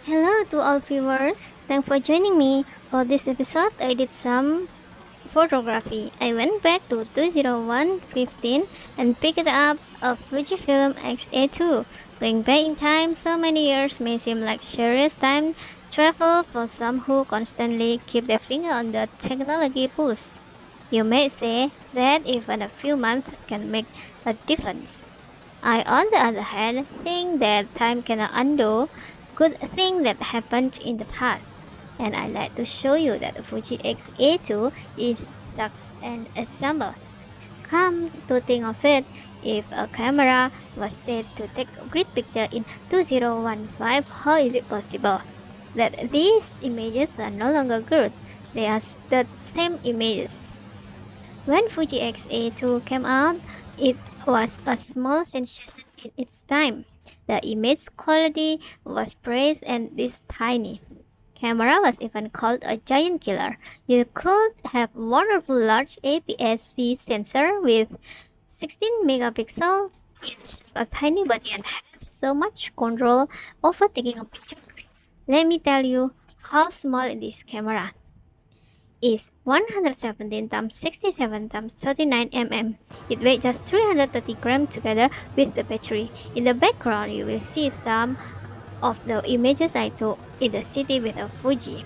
Hello to all viewers. Thanks for joining me. For this episode, I did some photography. I went back to 20115 and picked up a Fujifilm X-A2. Going back in time so many years may seem like serious time travel for some who constantly keep their finger on the technology pulse. You may say that even a few months can make a difference. I, on the other hand, think that time cannot undo good things that happened in the past. And I like to show you that the Fuji X-A2 is such an example. Come to think of it, if a camera was set to take a great picture in 2015, how is it possible that these images are no longer good? They are the same images. When Fuji X-A2 came out, it was a small sensation in its time. The image quality was praised and this tiny camera was even called a giant killer. You could have wonderful large APS-C sensor with 16 megapixels, it's a tiny body and have so much control over taking a picture. Let me tell you how small this camera is 117 times 67 times 39 mm. It weighs just 330 grams together with the battery. In the background, you will see some of the images I took in the city with a Fuji.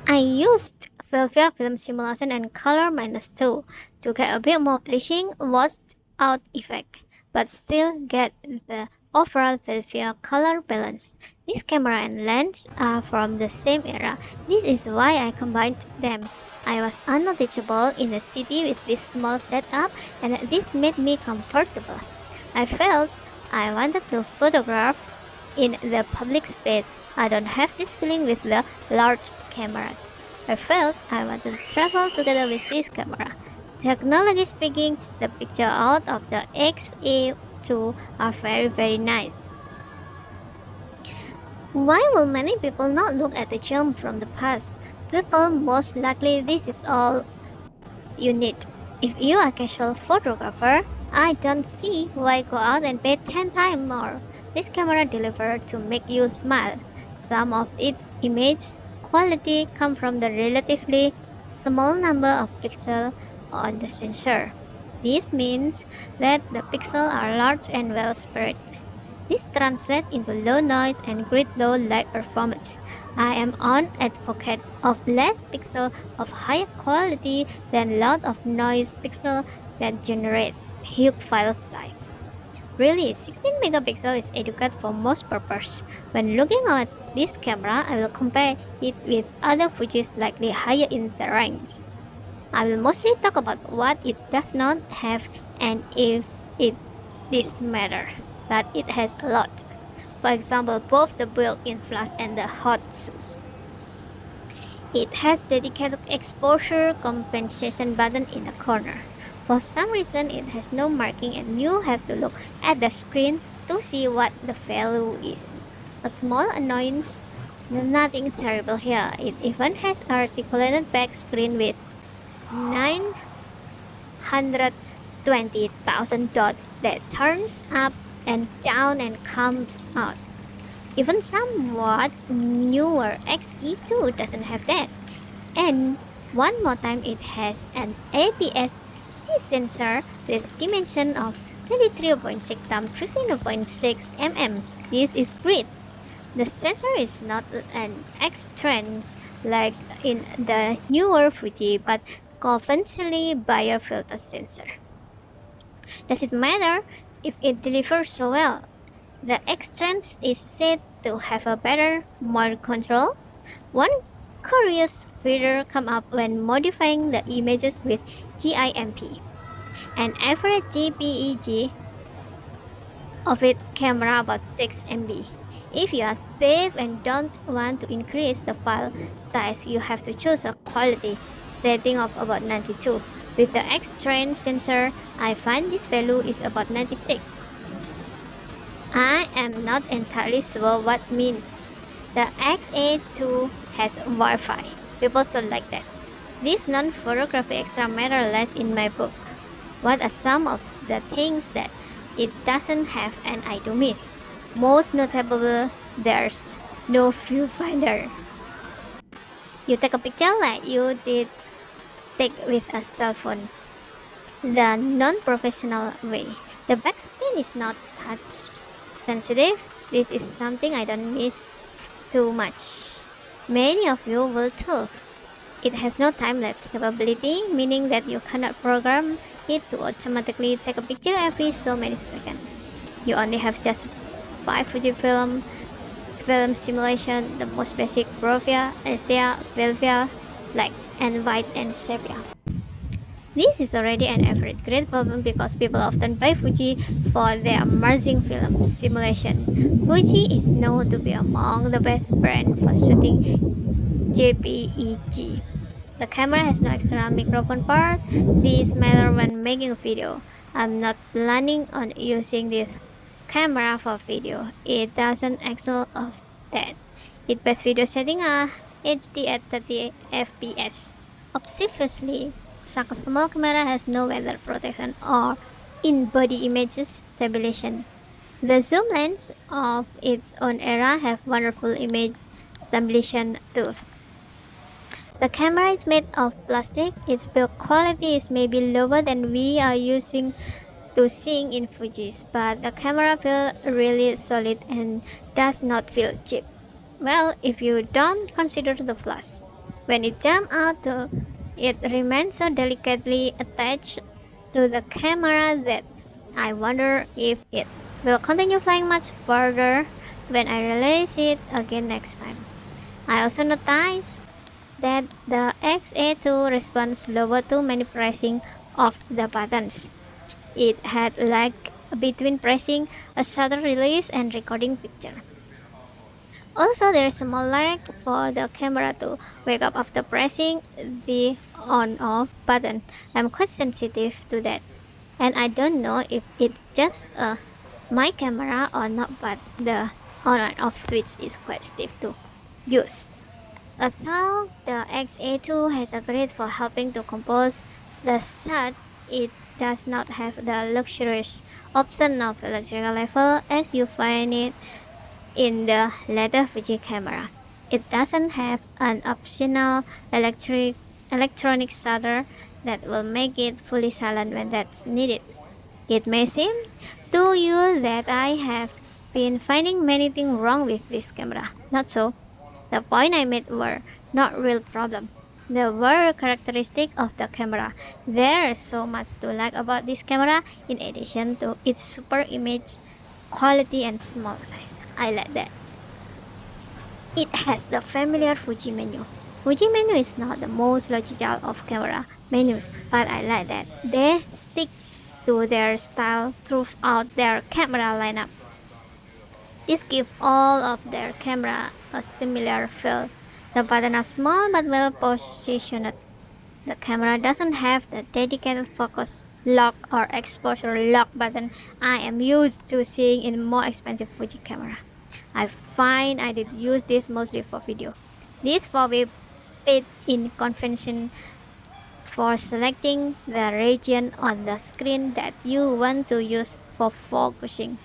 I used Velvia film simulation and color minus 2 to get a bit more pleasing washed out effect, but still get the overall Velvia color balance. This camera and lens are from the same era. This is why I combined them. I was unnoticeable in the city with this small setup and this made me comfortable. I felt I wanted to photograph in the public space. I don't have this feeling with the large cameras. I felt I wanted to travel together with this camera. Technology speaking, the picture out of the X-A2 are very nice. Why will many people not look at the charm from the past? People most likely this is all you need. If you are a casual photographer, I don't see why go out and pay 10 times more. This camera delivered to make you smile. Some of its image quality come from the relatively small number of pixels on the sensor. This means that the pixels are large and well spread. This translates into low noise and great low light performance. I am an advocate of less pixels of higher quality than lot of noise pixels that generate huge file size. Really, 16 megapixel is adequate for most purposes. When looking at this camera, I will compare it with other Fujis likely higher in the range. I will mostly talk about what it does not have and if it does matter, but it has a lot. For example, both the built-in flash and the hot switch. It has dedicated exposure compensation button in the corner. For some reason, it has no marking and you have to look at the screen to see what the value is. A small annoyance, nothing terrible here. It even has articulated back screen with 920,000 dots that turns up and down and comes out. Even somewhat newer X-A2 doesn't have that. And one more time, it has an APS-C sensor with dimension of 23.6 times 15.6 mm. This is great. The sensor is not an external like in the newer Fuji, but conventionally Bayer filter sensor. Does it matter if it delivers so well? The X-Trans is said to have a better mode control. One curious feature come up when modifying the images with GIMP. An average JPEG of its camera about 6 MB. If you are safe and don't want to increase the file size, you have to choose a quality setting of about 92. With the X-Trans sensor, I find this value is about 96. I am not entirely sure what means. The X-A2 has Wi-Fi. People should like that. This non-photography extra matter less in my book. What are some of the things that it doesn't have and I do miss? Most notable, there's no viewfinder. You take a picture like you did take with a cell phone, the non-professional way. The back screen is not touch sensitive. This is something I don't miss too much. Many of you will too. It has no time-lapse capability, meaning that you cannot program it to automatically take a picture every so many seconds. You only have just 5 Fujifilm film simulation, the most basic Brovia, Anesthesia, Velvia, like and white and sepia. This is already an average grade problem because people often buy Fuji for their merging film simulation. Fuji is known to be among the best brands for shooting JPEG. The camera has no external microphone part. This matters when making a video. I'm not planning on using this camera for video. It doesn't excel of that. Its best video setting are HD at 30 fps. Obviously, such a small camera has no weather protection or in-body images stabilization. The zoom lens of its own era have wonderful image stabilization too. The camera is made of plastic. Its build quality is maybe lower than we are using to seeing in Fuji's, but the camera feels really solid and does not feel cheap. Well, if you don't consider the flash. When it jumps out, it remains so delicately attached to the camera that I wonder if it will continue flying much further when I release it again next time. I also noticed that the X-A2 responds slower to many pressing of the buttons. It had lag between pressing a shutter release and recording picture. Also, there is a small lag for the camera to wake up after pressing the on-off button. I'm quite sensitive to that, and I don't know if it's just my camera or not, but the on and off switch is quite stiff to use. Although the X-A2 has a grade for helping to compose the shot, it does not have the luxurious option of electrical level as you find it in the later Fuji camera. It doesn't have an optional electronic shutter that will make it fully silent when that's needed. It may seem to you that I have been finding many things wrong with this camera. Not so. The point I made were not real problem. They were characteristic of the camera. There's so much to like about this camera in addition to its super image quality and small size. I like that. It has the familiar Fuji menu. Fuji menu is not the most logical of camera menus, but I like that they stick to their style throughout their camera lineup. This gives all of their camera a similar feel. The buttons are small but well positioned. The camera doesn't have the dedicated focus lock or exposure lock button I am used to seeing in more expensive Fuji camera. I find I did use this mostly for video. This four-way fit in convention for selecting the region on the screen that you want to use for focusing.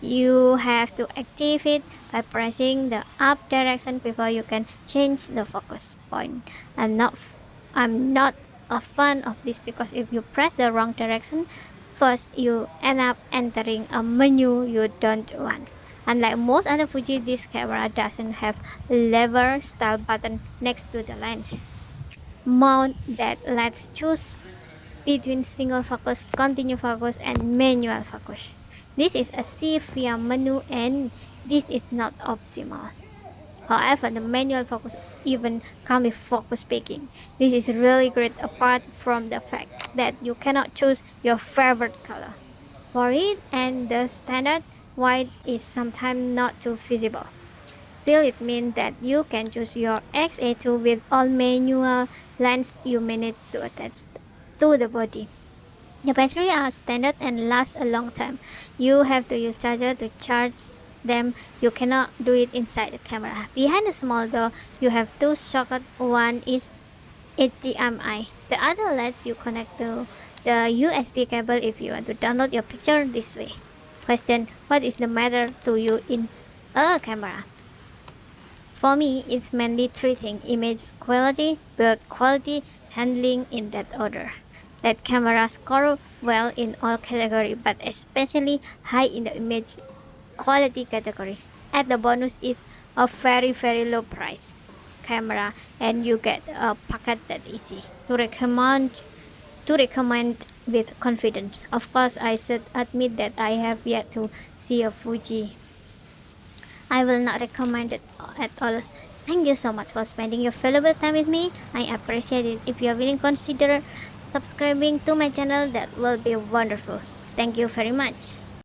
You have to activate it by pressing the up direction before you can change the focus point. I'm not a fan of this because if you press the wrong direction, first you end up entering a menu you don't want. Unlike most other Fuji, this camera doesn't have a lever style button next to the lens mount that lets choose between single focus, continue focus, and manual focus. This is a see via menu and this is not optimal. However, the manual focus even comes with focus picking. This is really great apart from the fact that you cannot choose your favorite color for it and the standard white is sometimes not too visible. Still, it means that you can choose your X-A2 with all manual lens you manage to attach to the body. The batteries are standard and last a long time. You have to use charger to charge them. You cannot do it inside the camera. Behind the small door, you have two sockets. One is HDMI. The other lets you connect to the USB cable if you want to download your picture this way. Question: what is the matter to you in a camera? For me, it's mainly three things: image quality, build quality, handling in that order. That camera score well in all categories, but especially high in the image quality category. And the bonus is a very low price camera, and you get a packet that easy to recommend with confidence. Of course, I should admit that I have yet to see a Fuji. I will not recommend it at all. Thank you so much for spending your valuable time with me. I appreciate it. If you are willing, consider subscribing to my channel. That will be wonderful. Thank you very much.